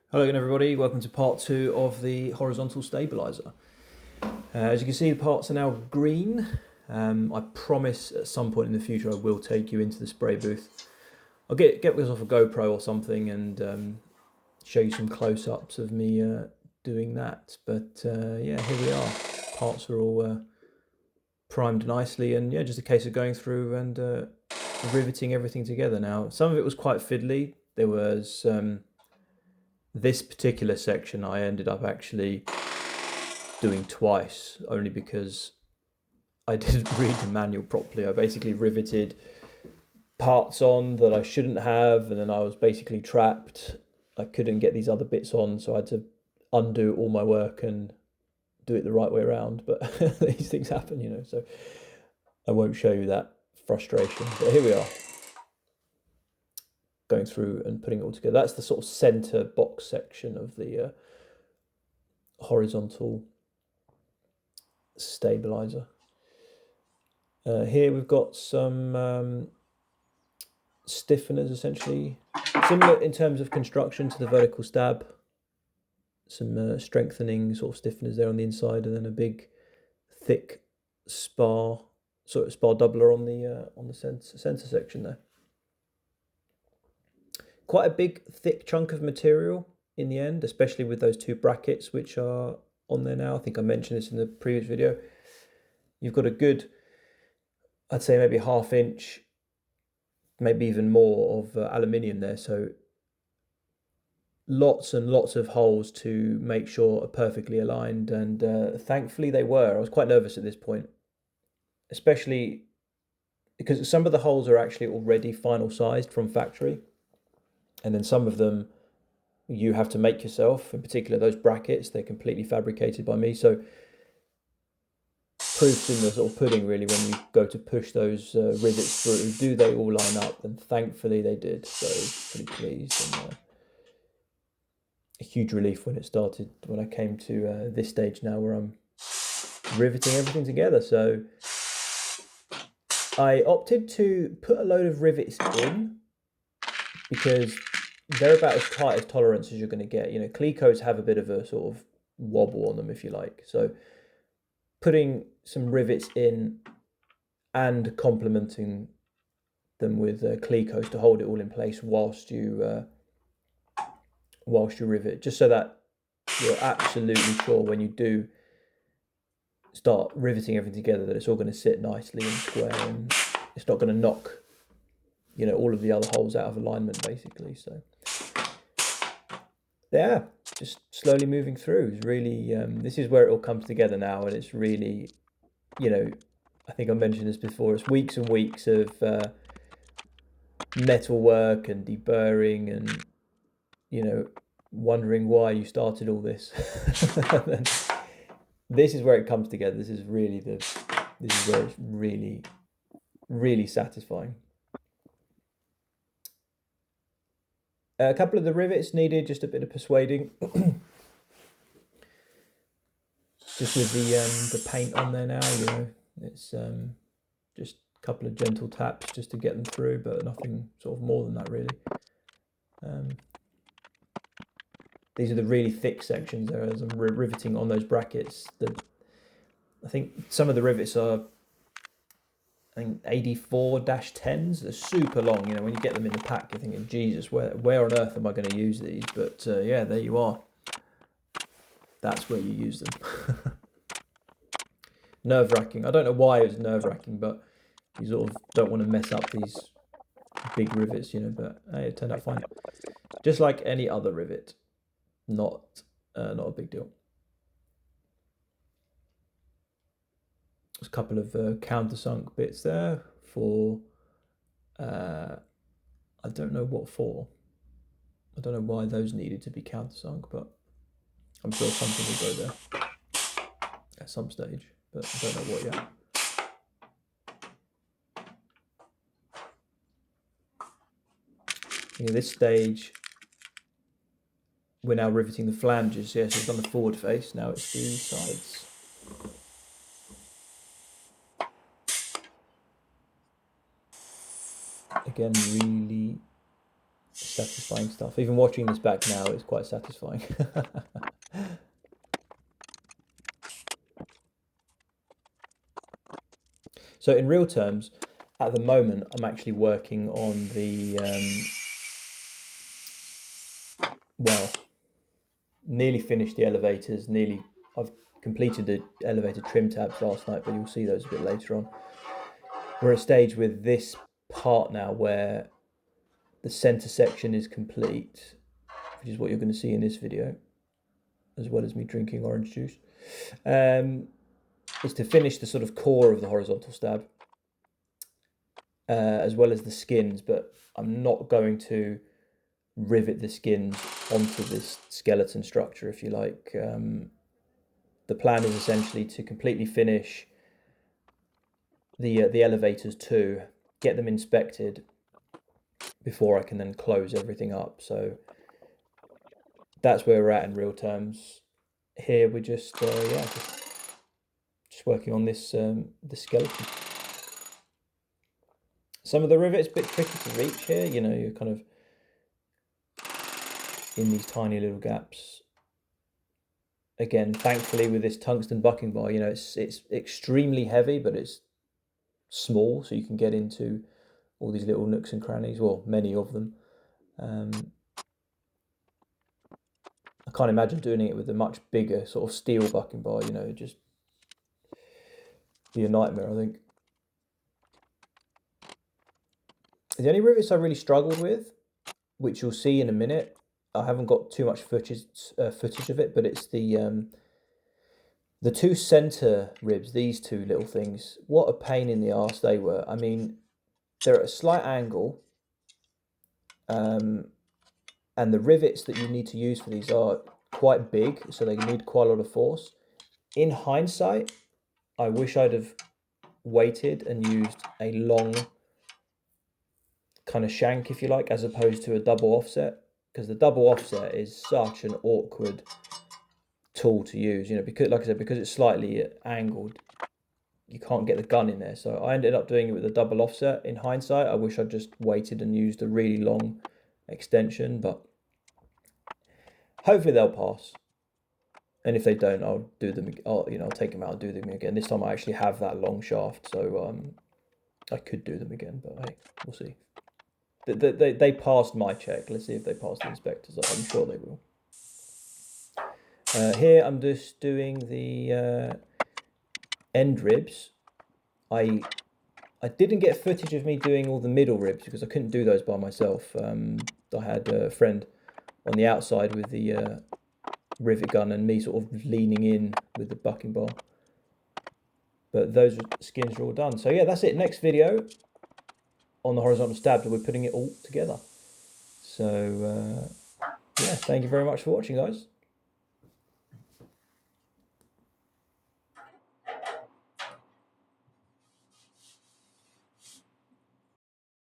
Hello again everybody, welcome to part 2 of the horizontal stabiliser. As you can see, the parts are now green. I promise at some point in the future I will take you into the spray booth. I'll get this off a GoPro or something and show you some close-ups of me doing that. But yeah, here we are. Parts are all primed nicely, and yeah, just a case of going through and riveting everything together now. Some of it was quite fiddly. There was this particular section I ended up actually doing twice, only because I didn't read the manual properly. I basically riveted parts on that I shouldn't have, and then I was basically trapped. I couldn't get these other bits on, so I had to undo all my work and do it the right way around. But these things happen, you know, so I won't show you that frustration. But here we are, going through and putting it all together. That's the sort of center box section of the horizontal stabilizer. Here we've got some stiffeners, essentially similar in terms of construction to the vertical stab. Some strengthening sort of stiffeners there on the inside, and then a big thick spar doubler on the center section there. Quite a big thick chunk of material in the end, especially with those two brackets which are on there now. I think I mentioned this in the previous video. You've got a good, I'd say maybe 1/2 inch, maybe even more of aluminium there. So lots and lots of holes to make sure are perfectly aligned. And thankfully they were. I was quite nervous at this point, especially because some of the holes are actually already final sized from factory. And then some of them you have to make yourself. In particular, those brackets, they're completely fabricated by me. So proof's in the sort of pudding, really, when you go to push those rivets through. Do they all line up? And thankfully they did. So pretty pleased. And a huge relief when it started, when I came to this stage now where I'm riveting everything together. So I opted to put a load of rivets in because they're about as tight as tolerance as you're going to get. You know, Clecos have a bit of a sort of wobble on them, if you like. So putting some rivets in and complementing them with Clecos to hold it all in place whilst you rivet, just so that you're absolutely sure when you do start riveting everything together that it's all going to sit nicely and square, and it's not going to knock, you know, all of the other holes out of alignment, basically. So yeah, just slowly moving through. It's really this is where it all comes together now, and it's really, you know, I think I mentioned this before, it's weeks and weeks of metal work and deburring and, you know, wondering why you started all this. This is where it comes together. This is where it's really, really satisfying. A couple of the rivets needed just a bit of persuading. Just with the paint on there now, you know, it's just a couple of gentle taps just to get them through, but nothing sort of more than that, really. These are the really thick sections there as I'm riveting on those brackets. I think some of the rivets are, I think, 84-10s. They're super long. You know, when you get them in the pack, you're thinking, Jesus, where on earth am I going to use these? But yeah, there you are. That's where you use them. Nerve-wracking. I don't know why it was nerve-wracking, but you sort of don't want to mess up these big rivets, you know, but hey, it turned out fine. Just like any other rivet. Not a big deal. There's a couple of countersunk bits there for, I don't know what for. I don't know why those needed to be countersunk, but I'm sure something will go there at some stage, but I don't know what yet. At this stage, we're now riveting the flanges. Yes, we've done the forward face, now it's the sides. Again, really satisfying stuff. Even watching this back now is quite satisfying. So in real terms, at the moment, I'm actually working on the, well, nearly finished the elevators, I've completed the elevator trim tabs last night, but you'll see those a bit later on. We're at a stage with this part now where the center section is complete, which is what you're going to see in this video, as well as me drinking orange juice. Is to finish the sort of core of the horizontal stab, as well as the skins, but I'm not going to rivet the skins onto this skeleton structure, if you like. The plan is essentially to completely finish the elevators too, get them inspected before I can then close everything up. So that's where we're at in real terms. Here we're just working on this the skeleton. Some of the rivets a bit tricky to reach here. You know, you're kind of in these tiny little gaps. Again, thankfully with this tungsten bucking bar, you know, it's extremely heavy, but it's small, so you can get into all these little nooks and crannies, well, many of them. I can't imagine doing it with a much bigger sort of steel bucking bar, you know, it'd just be a nightmare, I think. The only rivets I really struggled with, which you'll see in a minute, I haven't got too much footage of it, but it's the two center ribs, these two little things. What a pain in the arse they were. I mean, they're at a slight angle, and the rivets that you need to use for these are quite big, so they need quite a lot of force. In hindsight, I wish I'd have waited and used a long kind of shank, if you like, as opposed to a double offset, because the double offset is such an awkward tool to use, you know, because, like I said, because it's slightly angled, you can't get the gun in there. So I ended up doing it with a double offset. In hindsight, I wish I'd just waited and used a really long extension, but hopefully they'll pass. And if they don't, I'll do them. I'll take them out and do them again. This time I actually have that long shaft, so I could do them again, but hey, we'll see. They passed my check. Let's see if they pass the inspectors. I'm sure they will. Here I'm just doing the end ribs. I didn't get footage of me doing all the middle ribs because I couldn't do those by myself. I had a friend on the outside with the rivet gun and me sort of leaning in with the bucking bar. But those skins are all done. So yeah, that's it. Next video on the horizontal stabs, we're putting it all together. So yeah, thank you very much for watching, guys.